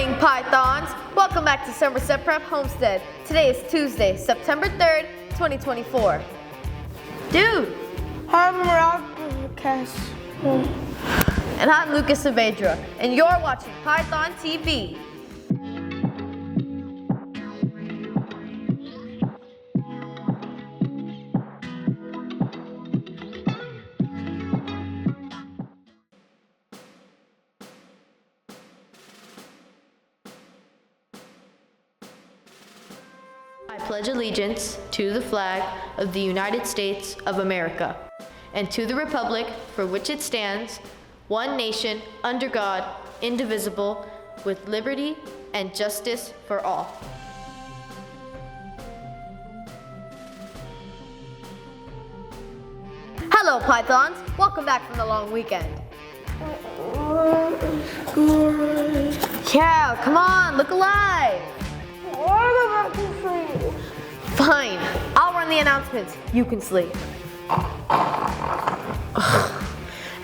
morning, Pythons! Welcome back to Somerset Prep Homestead. Today is Tuesday, September 3rd, 2024. Dude! I'm Rockcast. And I'm Lucas Saavedra, and you're watching Python TV. I pledge allegiance to the flag of the United States of America and to the republic for which it stands, one nation, under God, indivisible, with liberty and justice for all. Hello, Pythons. Welcome back from the long weekend. Yeah, come on, look alive. What about to sleep? Fine, I'll run the announcements. You can sleep.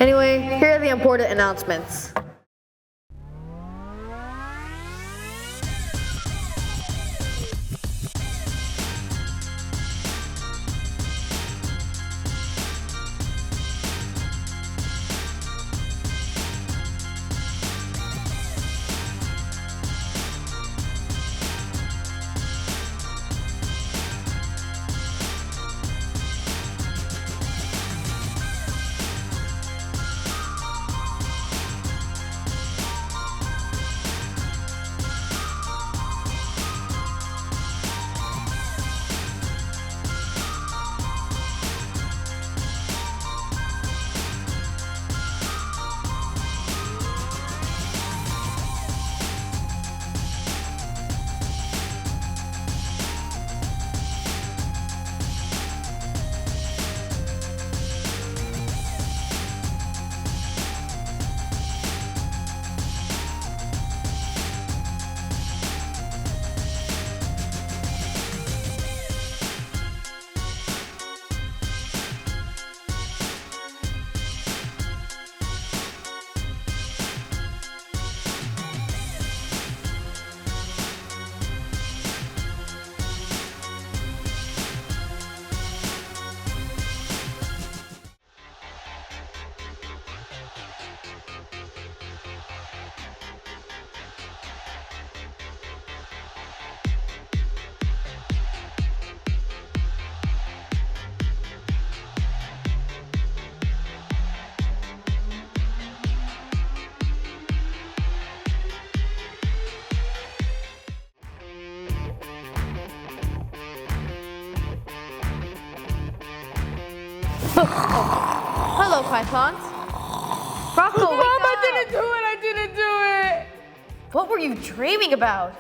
Anyway, here are the important announcements. Hello, Pythons. Rocco, wake Mom, up. I didn't do it. What were you dreaming about?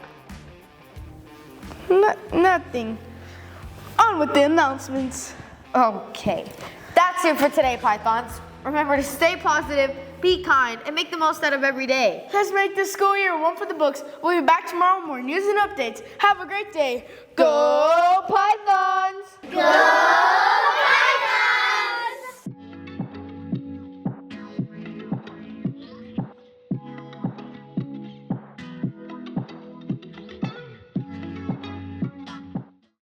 Nothing. On with the announcements. Okay, that's it for today, Pythons. Remember to stay positive, be kind, and make the most out of every day. Let's make this school year one for the books. We'll be back tomorrow with more news and updates. Have a great day. Go Pythons! Go!